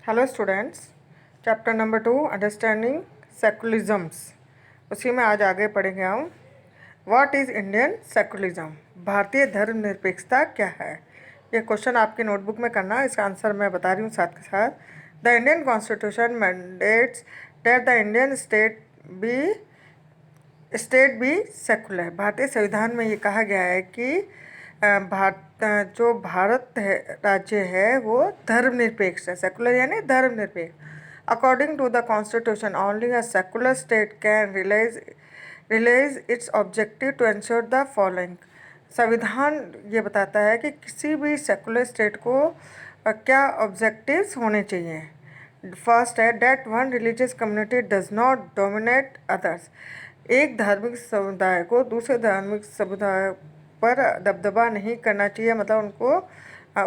Hello students. Chapter number 2 understanding secularisms, उसी में आज आगे पढ़ेंगे हम। What is Indian secularism? भारतीय धर्मनिरपेक्षता क्या है? ये क्वेश्चन आपकी नोटबुक में करना है। इसका आंसर मैं बता रही हूँ साथ के साथ। The Indian constitution mandates that the Indian state be secular. भारतीय संविधान में ये कहा गया है कि जो भारत है राज्य है वो धर्मनिरपेक्ष है। सेकुलर यानी धर्मनिरपेक्ष। According to the constitution only a secular state can realise its objective to ensure the following. संविधान ये बताता है कि किसी भी सेकुलर स्टेट को क्या ऑब्जेक्टिव्स होने चाहिए। फर्स्ट है that one religious community does not dominate others. एक धार्मिक समुदाय को दूसरे धार्मिक समुदाय पर दबदबा नहीं करना चाहिए, मतलब उनको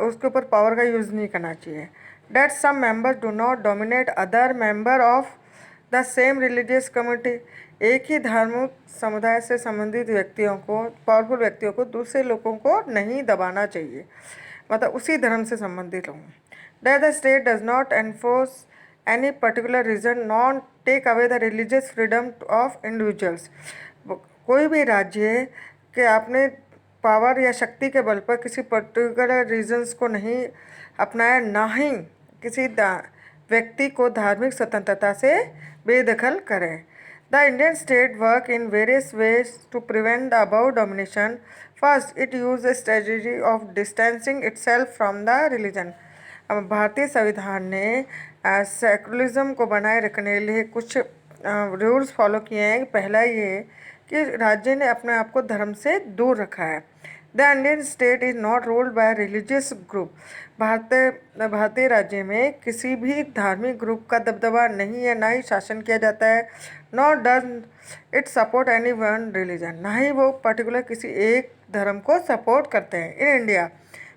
उसके ऊपर पावर का यूज़ नहीं करना चाहिए। That some members do not dominate other member of the same religious community. एक ही धार्मिक समुदाय से संबंधित व्यक्तियों को, पावरफुल व्यक्तियों को दूसरे लोगों को नहीं दबाना चाहिए, मतलब उसी धर्म से संबंधित लोगों। That the state does not enforce any particular reason not take away the religious freedom of individuals. कोई भी राज्य के अपने पावर या शक्ति के बल पर किसी पर्टिकुलर रीजन्स को नहीं अपनाया, ना ही किसी व्यक्ति को धार्मिक स्वतंत्रता से बेदखल करें। The Indian state work in various ways to prevent the above domination. First, it use a strategy of distancing itself from the religion. अब भारतीय संविधान ने सेकुलरिज्म को बनाए रखने के लिए कुछ रूल्स फॉलो किए हैं। पहला ये कि राज्य ने अपने आप को धर्म से दूर रखा है। The Indian state is not ruled by religious group. भारतीय राज्य में किसी भी धार्मिक ग्रुप का दबदबा नहीं है, ना ही शासन किया जाता है। Not does it support any one religion, ना ही वो पर्टिकुलर किसी एक धर्म को सपोर्ट करते हैं। In India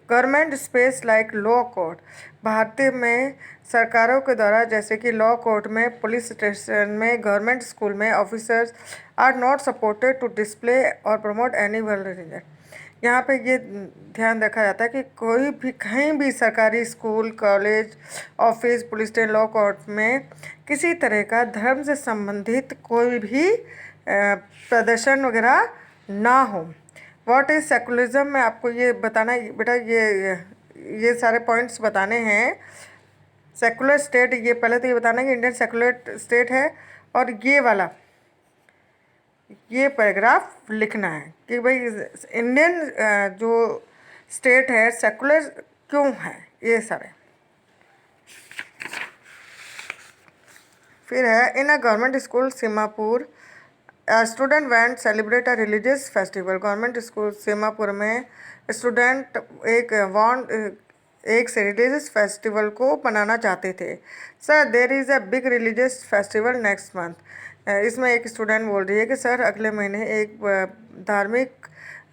government space like law court. भारतीय में सरकारों के द्वारा, जैसे कि लॉ कोर्ट में, पुलिस स्टेशन में, गवर्नमेंट स्कूल में, officers are not supported to display or promote any one religion. यहाँ पे ये ध्यान रखा जाता है कि कोई भी कहीं भी सरकारी school, college, office, police station, law court में किसी तरह का धर्म से संबंधित कोई भी प्रदर्शन वगैरह ना हो। व्हाट इज़ सेकुलरिज्म में आपको ये बताना है बेटा, ये सारे पॉइंट्स बताने हैं। सेकुलर स्टेट, ये पहले तो ये बताना है कि इंडियन सेकुलर स्टेट है, और ये वाला ये पैराग्राफ लिखना है कि भाई इंडियन जो स्टेट है सेकुलर क्यों है, ये सारे। फिर है in a government school Seemapur student went celebrate a religious festival. Government school Seemapur में स्टूडेंट एक रिलीजियस फेस्टिवल को मनाना चाहते थे। Sir there is a big religious festival next month. इसमें एक स्टूडेंट बोल रही है कि सर अगले महीने एक धार्मिक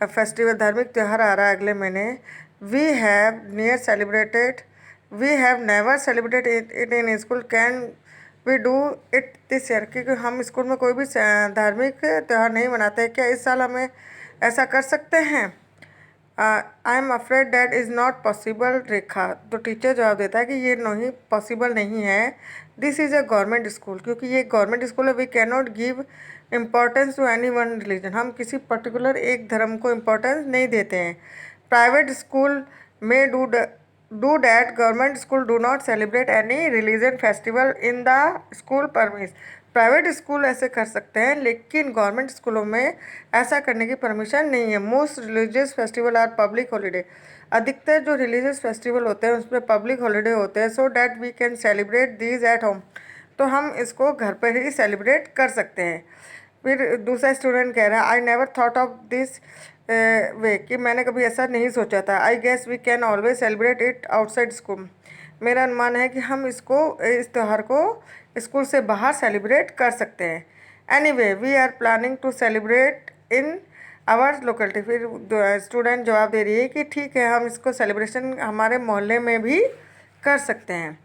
फेस्टिवल, धार्मिक त्यौहार आ रहा है अगले महीने। We have never celebrated it in school, can we do it this year. क्योंकि हम स्कूल में कोई भी धार्मिक त्यौहार नहीं मनाते, क्या इस साल हमें ऐसा कर सकते हैं? I am afraid that is not possible Rekha. तो टीचर जवाब देता है कि ये नहीं पॉसिबल नहीं है। This is a government school, क्योंकि ये गवर्नमेंट स्कूल है। We can not give importance to any one religion. हम किसी पर्टिकुलर एक धर्म को इम्पोर्टेंस नहीं देते हैं। प्राइवेट स्कूल में do that, government school do not celebrate any religion festival in the school premise. Private school ऐसे कर सकते हैं, लेकिन गवर्नमेंट स्कूलों में ऐसा करने की परमिशन नहीं है। Most religious festival are public holiday. अधिकतर जो रिलीजियस फेस्टिवल होते हैं उसमें पब्लिक हॉलीडे होते हैं। So that we can celebrate these at home. तो हम इसको घर पर ही सेलिब्रेट कर सकते हैं। फिर दूसरा स्टूडेंट कह रहा है I never thought of this way, कि मैंने कभी ऐसा नहीं सोचा था। I guess we can always celebrate it outside school. मेरा अनुमान है कि हम इस त्यौहार को स्कूल से बाहर सेलिब्रेट कर सकते हैं। Anyway we are planning to celebrate in our locality. फिर स्टूडेंट जवाब दे रही है कि ठीक है, हम इसको सेलिब्रेशन हमारे मोहल्ले में भी कर सकते हैं।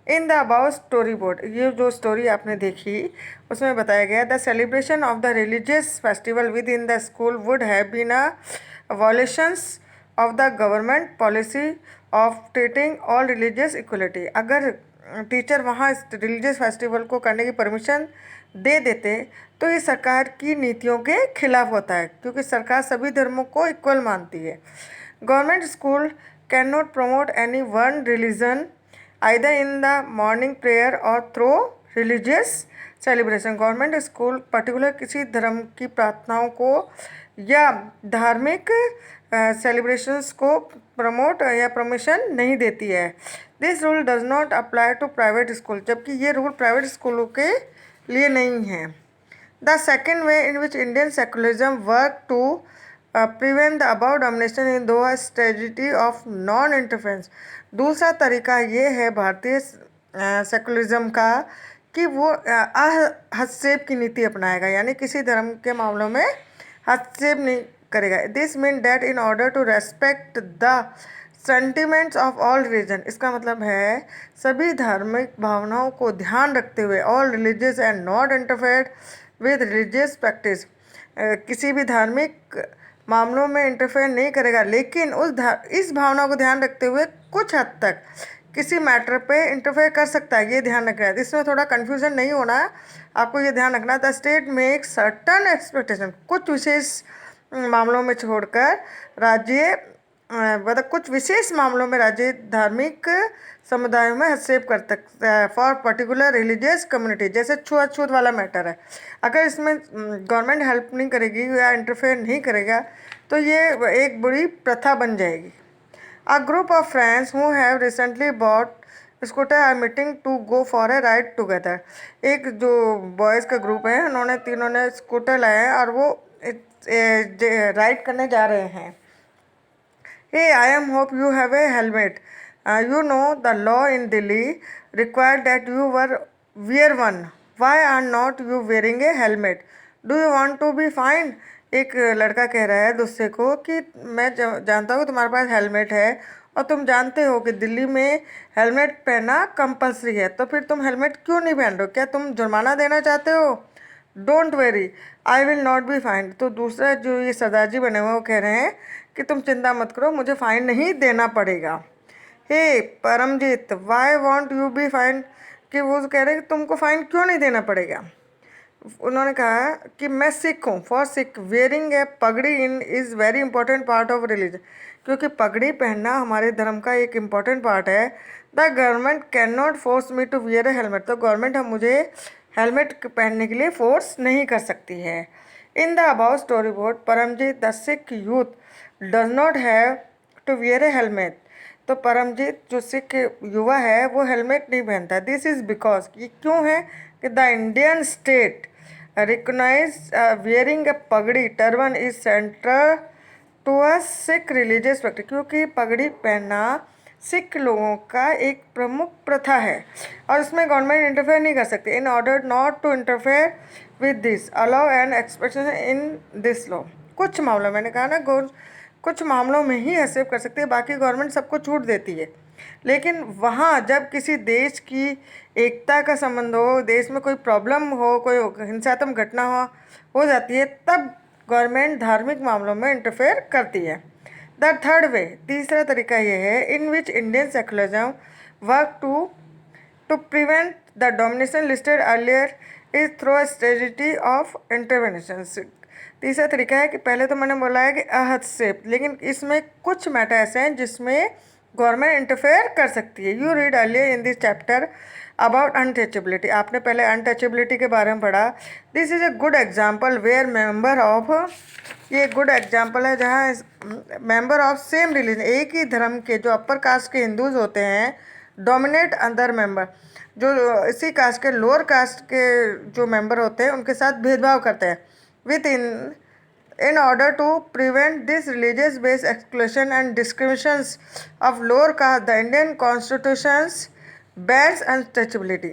In the about story board, ये जो स्टोरी आपने देखी उसमें बताया गया the celebration of the religious festival with in the school would have been a violations of the government policy of treating all religious equality. अगर टीचर वहाँ religious festival को करने की परमिशन दे देते तो ये सरकार की नीतियों के खिलाफ होता है, क्योंकि सरकार सभी धर्मों को इक्वल मानती है। Government school can not promote any one religion either in the morning prayer और through religious celebration. Government school particular किसी धर्म की प्रार्थनाओं को या धार्मिक सेलिब्रेशंस को प्रमोट या परमिशन नहीं देती है। This rule does not apply to private school, जबकि ये रूल प्राइवेट स्कूलों के लिए नहीं है। The second way in which Indian secularism work to prevent the above domination in two strategy of non interference. दूसरा तरीका ये है भारतीय सेकुलरिज्म का कि वो हस्तक्षेप की नीति अपनाएगा, यानी किसी धर्म के मामलों में हस्तक्षेप नहीं करेगा। This mean that in order to respect the sentiments of all religion, इसका मतलब है सभी धार्मिक भावनाओं को ध्यान रखते हुए all religious and not interfere with religious practice, किसी भी धार्मिक मामलों में इंटरफेयर नहीं करेगा, लेकिन इस भावना को ध्यान रखते हुए कुछ हद तक किसी मैटर पे इंटरफेयर कर सकता है, ये ध्यान रखना है। इसमें थोड़ा कन्फ्यूजन नहीं होना है, आपको ये ध्यान रखना है। The state make certain expectation, कुछ विशेष मामलों में छोड़कर राज्य मतलब कुछ विशेष मामलों में राज्य धार्मिक समुदायों में हस्तक्षेप कर सकता है फॉर पर्टिकुलर रिलीजियस कम्युनिटी। जैसे छूआछूत वाला मैटर है, अगर इसमें गवर्नमेंट हेल्प नहीं करेगी या इंटरफेयर नहीं करेगा तो ये एक बुरी प्रथा बन जाएगी। A group of friends who have recently bought scooter are meeting to go for a ride together। एक जो बॉयज़ का ग्रुप है, उन्होंने तीनों ने स्कूटर लाया है और वो राइड करने जा रहे हैं। Hey, I am hope you have a helmet. You know the law in Delhi required that you wear one. Why are not you wearing a helmet? Do you want to be fined? एक लड़का कह रहा है दूसरे को कि मैं जानता हूँ तुम्हारे पास हेलमेट है और तुम जानते हो कि दिल्ली में हेलमेट पहनना कंपलसरी है, तो फिर तुम हेलमेट क्यों नहीं पहन रहे हो? क्या तुम जुर्माना देना चाहते हो? Don't very, I will not be fine. तो दूसरा जो ये सरदार जी बने हुए वो कह रहे हैं कि तुम चिंता मत करो, मुझे फ़ाइन नहीं देना पड़ेगा। Hey Paramjit, why want you be fine, कि वो कह रहे हैं कि तुमको फ़ाइन क्यों नहीं देना पड़ेगा। उन्होंने कहा कि मैं सिख हूँ, for Sikh wearing a pagdi in is very important part of religion, क्योंकि पगड़ी पहनना हमारे धर्म का एक इम्पॉर्टेंट पार्ट है। The government can not force me to wear a helmet, तो गवर्नमेंट हम मुझे हेलमेट पहनने के लिए फोर्स नहीं कर सकती है। In the about story board Paramjit the Sikh youth does not have to wear a helmet, तो परमजीत जो सिख युवा है वो हेलमेट नहीं पहनता। दिस इज़ बिकॉज, ये क्यों है कि the Indian state recognise wearing a pagdi turban is central to a Sikh religious practice, क्योंकि पगड़ी पहनना सिख लोगों का एक प्रमुख प्रथा है और इसमें गवर्नमेंट इंटरफेयर नहीं कर सकती। In order not to interfere with this allow an expression in this law, कुछ मामलों, मैंने कहा ना कुछ मामलों में ही हस्तक्षेप कर सकती है, बाकी गवर्नमेंट सबको छूट देती है। लेकिन वहाँ जब किसी देश की एकता का संबंध हो, देश में कोई प्रॉब्लम हो, कोई हिंसात्मक घटना हो जाती है, तब गवर्नमेंट धार्मिक मामलों में इंटरफेयर करती है। द थर्ड वे, तीसरा तरीका ये है in which Indian secularism work to prevent the domination listed earlier is through a strategy of intervention. तीसरा तरीका है कि पहले तो मैंने बोला है कि हस्तक्षेप, लेकिन इसमें कुछ मैटर ऐसे हैं जिसमें गवर्नमेंट इंटरफेयर कर सकती है। You read earlier in this chapter about untouchability, आपने पहले अनटचेबिलिटी के बारे में पढ़ा। This is a good example where member of, ये गुड एग्जाम्पल है जहाँ मेंबर ऑफ सेम रिलीजन, एक ही धर्म के जो अपर कास्ट के हिंदूज होते हैं, डोमिनेट अदर मेंबर, जो इसी कास्ट के लोअर कास्ट के जो मेंबर होते हैं उनके साथ भेदभाव करते हैं। With in order to prevent this religious based exclusion and discriminations of lower caste, the Indian constitutions bans untouchability।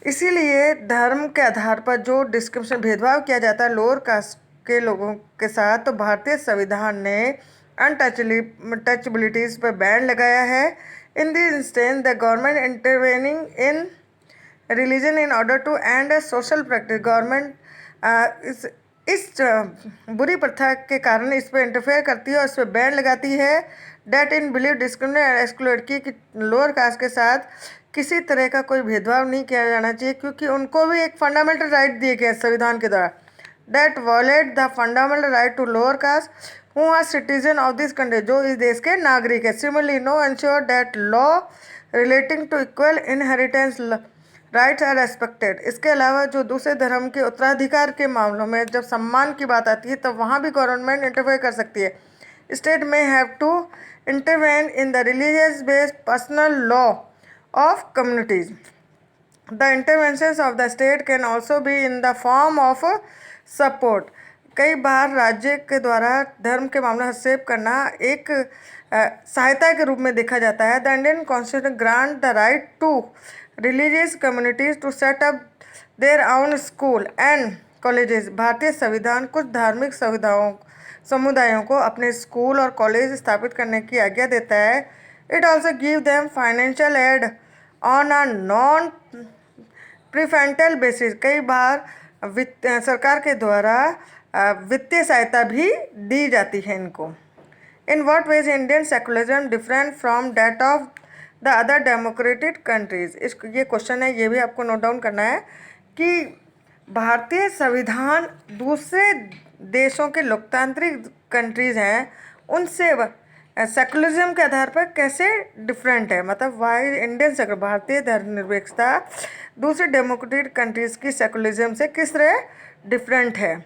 इसीलिए धर्म के आधार पर जो डिस्क्रिमिनेशन भेदभाव किया जाता है लोअर कास्ट के लोगों के साथ, तो भारतीय संविधान ने अनटचबिलिटीज़ पर बैन लगाया है। In this instance the government intervening in religion in order to end a social practice, government इस बुरी प्रथा के कारण इस पर इंटरफेयर करती है और इस पर बैन लगाती है। That in believe discriminate exclude की कि लोअर कास्ट के साथ किसी तरह का कोई भेदभाव नहीं किया जाना चाहिए, क्योंकि उनको भी एक फंडामेंटल राइट दिए गए संविधान के द्वारा। That violate the fundamental right to lower caste who are citizen of this country, जो इस देश के नागरिक है। Similarly no ensure that law relating to equal inheritance rights are respected. इसके अलावा जो दूसरे धर्म के उत्तराधिकार के मामलों में जब सम्मान की बात आती है, तब वहाँ भी गवर्नमेंट इंटरफेयर कर सकती है। State may have to intervene in the religious based personal law of communities. The interventions of the state can also be in the form of support. कई बार राज्य के द्वारा धर्म के मामले हस्तक्षेप करना एक सहायता के रूप में देखा जाता है। The Indian constitution grant the right to religious communities to set up their own school and colleges. भारतीय संविधान कुछ धार्मिक समुदायों को अपने स्कूल और कॉलेज स्थापित करने की आज्ञा देता है। It also give them financial aid on a non preferential basis. कई बार सरकार के द्वारा वित्तीय सहायता भी दी जाती है इनको। In what ways Indian secularism different from that of the other democratic countries. ये क्वेश्चन है, ये भी आपको नोट डाउन करना है कि भारतीय संविधान दूसरे देशों के लोकतांत्रिक कंट्रीज हैं उनसे सेकुलरिज्म के आधार पर कैसे डिफरेंट है। मतलब वाई इंडियन भारतीय धर्मनिरपेक्षता दूसरे डेमोक्रेटिक कंट्रीज की सेकुलरिज्म से किस तरह डिफरेंट है।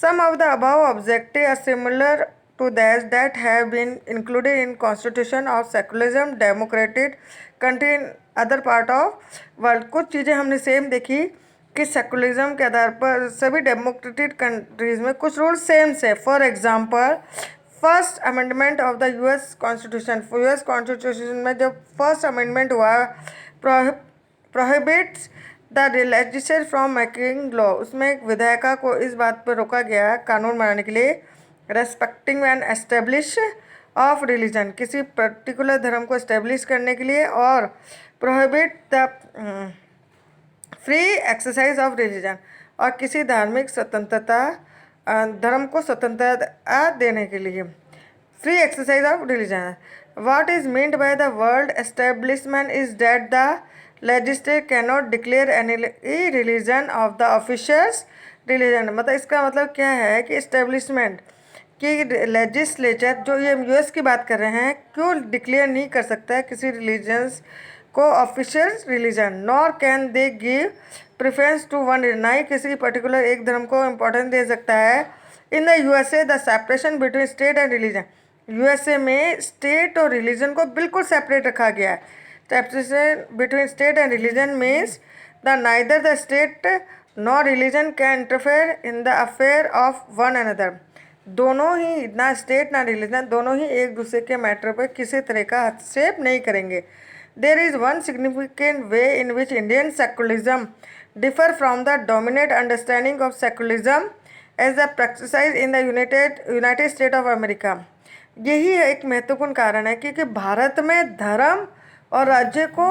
Some of the above objective are similar to that have been included in constitution of secularism democratic country in other part of world। कुछ चीज़ें हमने सेम देखी कि सेकुलरिज्म के आधार पर सभी डेमोक्रेटिक कंट्रीज में कुछ रूल सेम से। For example first amendment of the US constitution. US constitution में जब फर्स्ट अमेंडमेंट हुआ, prohibits the legislature from making law. उसमें एक विधायिका को इस बात पर रोका गया कानून बनाने के लिए respecting and establish of religion, किसी पर्टिकुलर धर्म को एस्टेब्लिश करने के लिए, और prohibit the free exercise of religion, और किसी धार्मिक स्वतंत्रता धर्म को स्वतंत्रता देने के लिए। Free exercise of religion. What is meant by the word establishment is that the legislature can not declare any religion of the officials religion. मतलब इसका मतलब क्या है कि एस्टेब्लिशमेंट कि लेजिस्लेचर, जो ये यूएस की बात कर रहे हैं, क्यों डिक्लेयर नहीं कर सकता है किसी रिलीजन्स को official religion. Nor can they give preference to one, ना ही किसी पर्टिकुलर एक धर्म को इम्पोर्टेंस दे सकता है। In the USA the separation between state and religion. USA में स्टेट और रिलीजन को बिल्कुल सेपरेट रखा गया है। Separation between state and religion means the neither the state nor religion can interfere in the affair of one another. दोनों ही, ना state ना रिलीजन, दोनों ही एक दूसरे के मैटर पर किसी तरह का हस्तक्षेप नहीं करेंगे। There is one significant way in which Indian secularism differ from the dominate understanding of secularism as the practise in the United state of America. यही एक महत्वपूर्ण कारण है क्योंकि भारत में धर्म और राज्य को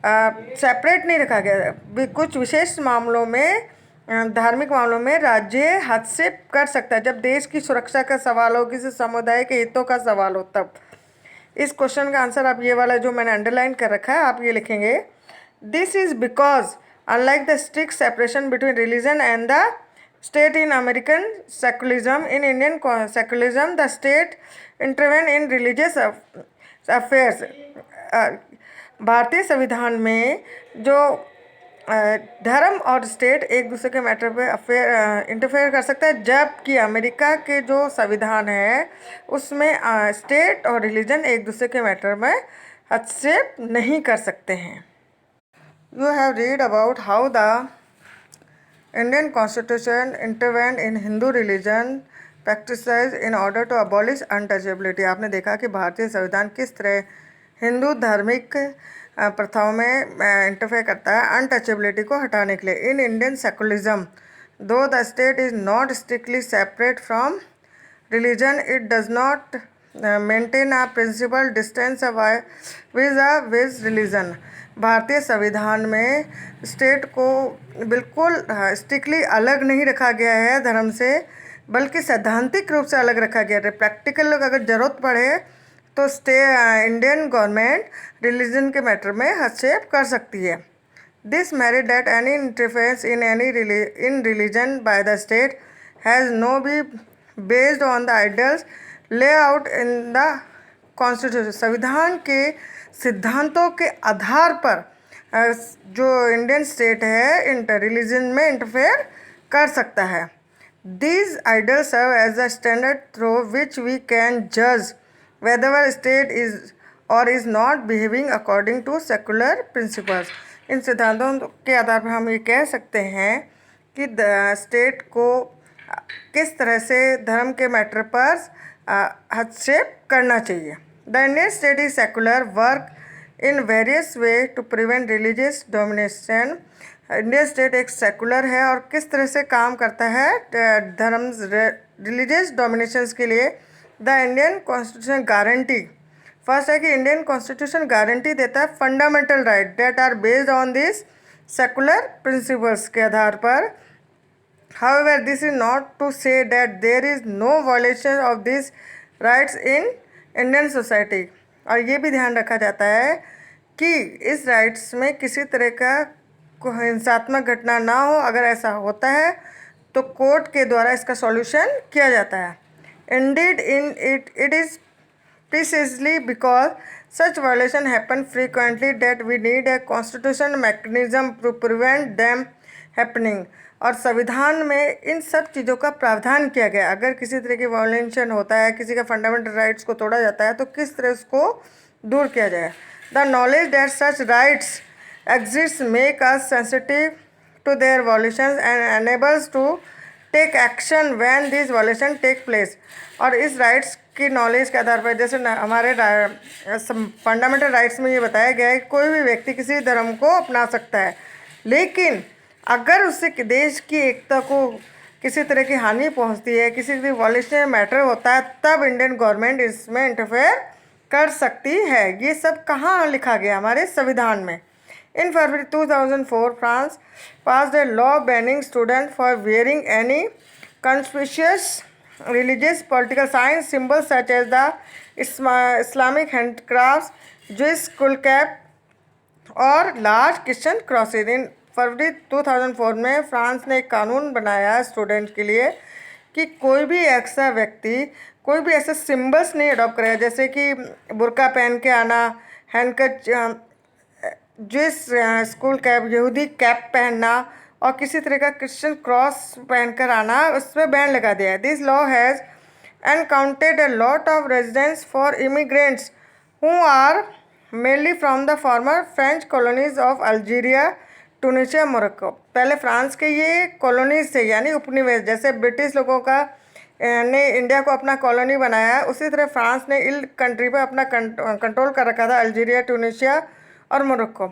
सेपरेट नहीं रखा गया। कुछ विशेष मामलों में, धार्मिक मामलों में राज्य हस्तक्षेप कर सकता है जब देश की सुरक्षा का सवाल हो, किसी समुदाय के हितों का सवाल हो तब। इस क्वेश्चन का आंसर आप ये वाला जो मैंने अंडरलाइन कर रखा है आप ये लिखेंगे। This is because unlike the strict separation between religion and the state in American secularism, in Indian secularism the state intervene in religious affairs. भारतीय संविधान में जो धर्म और स्टेट एक दूसरे के मैटर पे इंटरफेयर कर सकता है, जबकि अमेरिका के जो संविधान है उसमें स्टेट और रिलीजन एक दूसरे के मैटर में हस्तक्षेप नहीं कर सकते हैं। You have read about how the Indian constitution intervene in Hindu religion practices in order to abolish untouchability. आपने देखा कि भारतीय संविधान किस तरह हिंदू धार्मिक प्रथाओं में इंटरफेयर करता है अनटचेबिलिटी को हटाने के लिए। In Indian secularism though the state is not strictly separate from religion, it does not maintain a principle distance with religion. भारतीय संविधान में स्टेट को बिल्कुल स्ट्रिक्टली अलग नहीं रखा गया है धर्म से, बल्कि सैद्धांतिक रूप से अलग रखा गया है। प्रैक्टिकल लोग अगर ज़रूरत पड़े तो इंडियन गवर्नमेंट रिलीजन के मैटर में हस्तक्षेप कर सकती है। This married that any interference in in religion by the state has no be based on the ideals lay out in the constitution. संविधान के सिद्धांतों के आधार पर जो इंडियन स्टेट है इंटर रिलीजन में इंटरफेयर कर सकता है। These ideals serve as a standard through which we can जज whether state is or is not behaving according to secular principles. इन सिद्धांतों के आधार पर हम ये कह सकते हैं कि स्टेट को किस तरह से धर्म के मैटर पर हस्तक्षेप करना चाहिए। The Indian state is secular work in various way to prevent religious domination. Indian state एक सेकुलर है और किस तरह से काम करता है धर्म रिलीजियस डोमिनेशंस के लिए। The Indian constitution guarantee, first है कि इंडियन कॉन्स्टिट्यूशन गारंटी देता है fundamental right that are based on this secular principles के आधार पर। However, this is not to say that there is no violation of these rights in Indian society। और ये भी ध्यान रखा जाता है कि इस राइट्स में किसी तरह का हिंसात्मक घटना ना हो। अगर ऐसा होता है तो कोर्ट के द्वारा इसका सॉल्यूशन किया जाता है। Indeed, it is precisely because such violation happen frequently that we need a constitutional mechanism to prevent them happening। और संविधान में इन सब चीज़ों का प्रावधान किया गया। अगर किसी तरह की वायलेशन होता है, किसी का फंडामेंटल राइट्स को तोड़ा जाता है, तो किस तरह उसको दूर किया जाए। The knowledge that such rights exist make us sensitive to their violations and enables to take action when this violation take place. और इस राइट्स की नॉलेज के आधार पर, जैसे हमारे फंडामेंटल राइट्स में ये बताया गया है कि कोई भी व्यक्ति किसी धर्म को अपना सकता है, लेकिन अगर उससे देश की एकता को किसी तरह की हानि पहुंचती है, किसी भी वायलेशन मैटर होता है, तब इंडियन गवर्नमेंट इसमें इंटरफेयर कर सकती है। ये सब कहाँ लिखा गया? हमारे संविधान में। In February 2004 France passed a law banning student for wearing any conspicuous religious political science symbols such as the Islamic handcrafts, Jewish skull cap और large Christian crosses। इन फरवरी 2004 में फ्रांस ने एक कानून बनाया स्टूडेंट के लिए कि कोई भी ऐसा व्यक्ति कोई भी ऐसे सिम्बल्स नहीं अडॉप्ट करेगा, जैसे कि बुर्का पहन के आना, हैंडकच, जिस स्कूल कैप, यहूदी कैप पहनना और किसी तरह का क्रिश्चियन क्रॉस पहनकर आना, उस पर बैन लगा दिया है। This law has encountered a lot of residents for immigrants who are mainly from the former French colonies of Algeria, Tunisia, Morocco. पहले फ्रांस के ये कॉलोनीज थे, यानी उपनिवेश। जैसे ब्रिटिश लोगों का ने इंडिया को अपना कॉलोनी बनाया, उसी तरह फ्रांस ने इल कंट्री पर अपना कंट्रोल कर रखा था, अल्जीरिया, टूनिशिया और मोरक्को।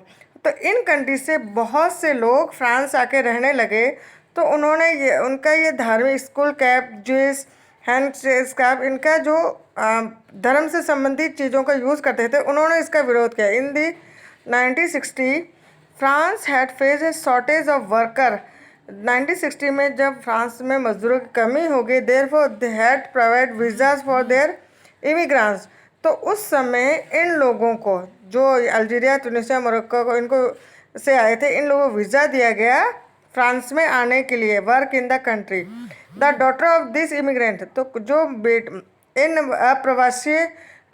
तो इन कंट्री से बहुत से लोग फ्रांस आके रहने लगे, तो उन्होंने उनका ये धार्मिक school cap, juice hand cap, इनका जो धर्म से संबंधित चीज़ों का यूज़ करते थे, उन्होंने इसका विरोध किया। इन दी 1960 France had face A shortage of worker. 1960 में जब फ्रांस में मजदूरों की कमी हो गई, therefore they had provide visas for their immigrants. तो उस समय इन लोगों को, जो अल्जीरिया, टूनिशिया, मोरक्को को इनको से आए थे, इन लोगों को वीज़ा दिया गया फ्रांस में आने के लिए, work in the country. The daughter of this immigrant, तो जो इन अप्रवासी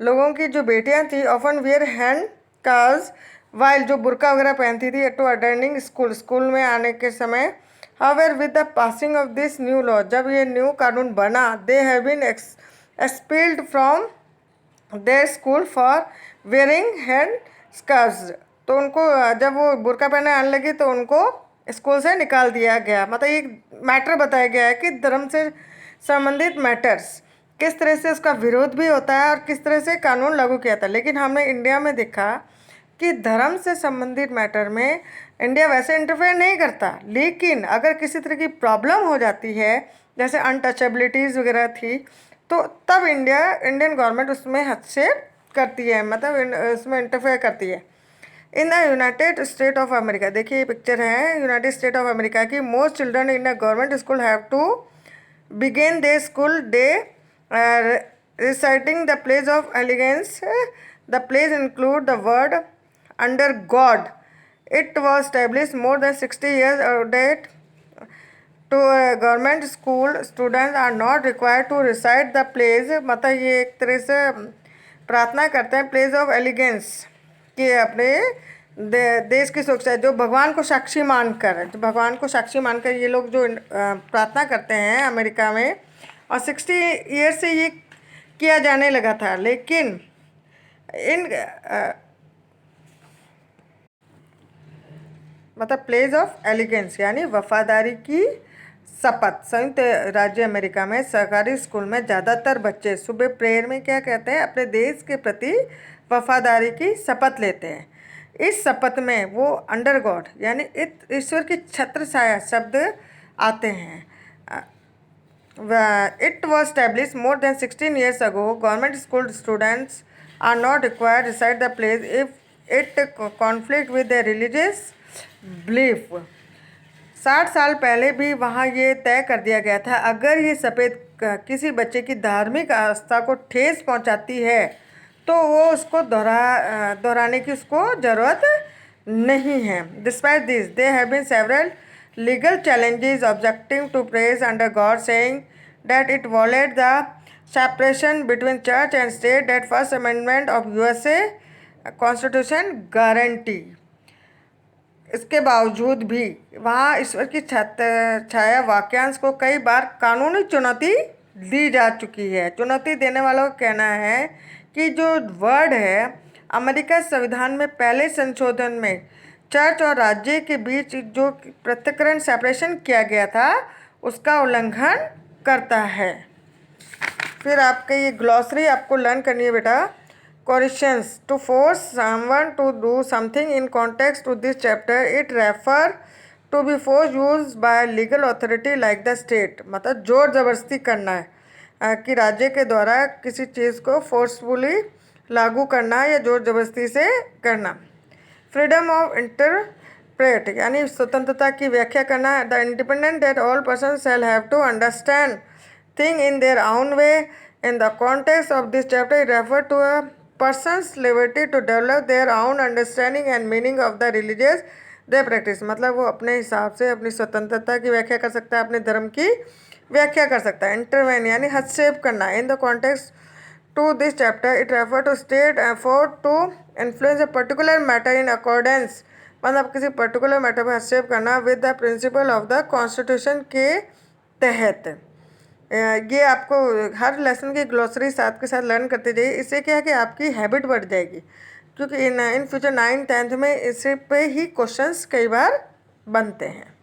लोगों की जो बेटियां थी, often wear hand curls while, जो बुर्का वगैरह पहनती थी, टू अटेंडिंग स्कूल में आने के समय। However with the passing of this new law, जब ये न्यू कानून बना, they have been expelled from their school for wearing hand scarfs. तो उनको जब वो बुर्का पहने आने लगी तो उनको स्कूल से निकाल दिया गया। मतलब एक मैटर बताया गया है कि धर्म से संबंधित मैटर्स किस तरह से उसका विरोध भी होता है और किस तरह से कानून लागू किया था। लेकिन हमने इंडिया में देखा कि धर्म से संबंधित मैटर में इंडिया वैसे इंटरफेयर नहीं करता, लेकिन अगर किसी तरह की प्रॉब्लम हो जाती है, जैसे अनटचेबिलिटीज़ वगैरह थी, तो तब इंडियन गवर्नमेंट उसमें हस्तक्षेप करती है, मतलब उसमें इंटरफेयर करती है। In the United state of America, देखिए ये पिक्चर है यूनाइटेड स्टेट ऑफ अमेरिका की। Most children in a government school have to begin the school day reciting the pledge of allegiance. The pledge include the word under God. It was established more than 60 years ago to government school students are not required to recite the pledge. मतलब ये एक तरह से प्रार्थना करते हैं pledge of elegance कि अपने देश की सुरक्षा, जो भगवान को साक्षी मानकर, जो भगवान को साक्षी मानकर ये लोग जो प्रार्थना करते हैं अमेरिका में, और 60 ईयर से ये किया जाने लगा था। लेकिन इन मतलब प्लेज ऑफ एलिगेंस यानी वफादारी की शपथ। संयुक्त राज्य अमेरिका में सरकारी स्कूल में ज़्यादातर बच्चे सुबह प्रेयर में क्या कहते हैं, अपने देश के प्रति वफादारी की शपथ लेते हैं। इस शपथ में वो अंडर गॉड यानी ईश्वर की छत्र छाया शब्द आते हैं। It was established more than 16 years ago. Government school students are not required to recite the pledge if it conflict with their religious belief. 60 साल पहले भी वहाँ ये तय कर दिया गया था, अगर ये शपथ किसी बच्चे की धार्मिक आस्था को ठेस पहुँचाती है तो वो उसको दोहराने की उसको ज़रूरत नहीं है। Despite this, there have been several legal challenges objecting to praise under God, saying that it violates the separation between church and state that First Amendment of USA Constitution guarantee. इसके बावजूद भी वहाँ ईश्वर की छाया वाक्यांश को कई बार कानूनी चुनौती दी जा चुकी है। चुनौती देने वालों का कहना है कि जो वर्ड है अमेरिका संविधान में पहले संशोधन में चर्च और राज्य के बीच जो पृथक्करण सेपरेशन किया गया था उसका उल्लंघन करता है। फिर आपके ये ग्लॉसरी आपको लर्न करनी है बेटा। Questions to force someone to do something in context to this chapter it refer to be force use by legal authority like the state, मतलब जोर ज़बरदस्ती करना है कि राज्य के द्वारा किसी चीज़ को फोर्सफुली लागू करना या जोर ज़बरदस्ती से करना। फ्रीडम ऑफ इंटरप्रेट यानी स्वतंत्रता की व्याख्या करना। The independent that all person shall have to understand thing in their own way in the context of this chapter it refer to a person's liberty to develop their own understanding and meaning of the religious they practice, मतलब वो अपने हिसाब से अपनी स्वतंत्रता की व्याख्या कर सकता है, अपने धर्म की व्याख्या कर सकता है। इंटरवेन यानी हस्तक्षेप करना। In the context to this chapter it refer to state effort to influence a particular matter in accordance, मतलब किसी पर्टिकुलर मैटर में हस्तक्षेप करना with the principle of the constitution के तहत। ये आपको हर लेसन की ग्लॉसरी साथ के साथ लर्न करते जाइए। इससे क्या है कि आपकी हैबिट बढ़ जाएगी, क्योंकि इन फ्यूचर 9th 10th में इस पे ही क्वेश्चंस कई बार बनते हैं।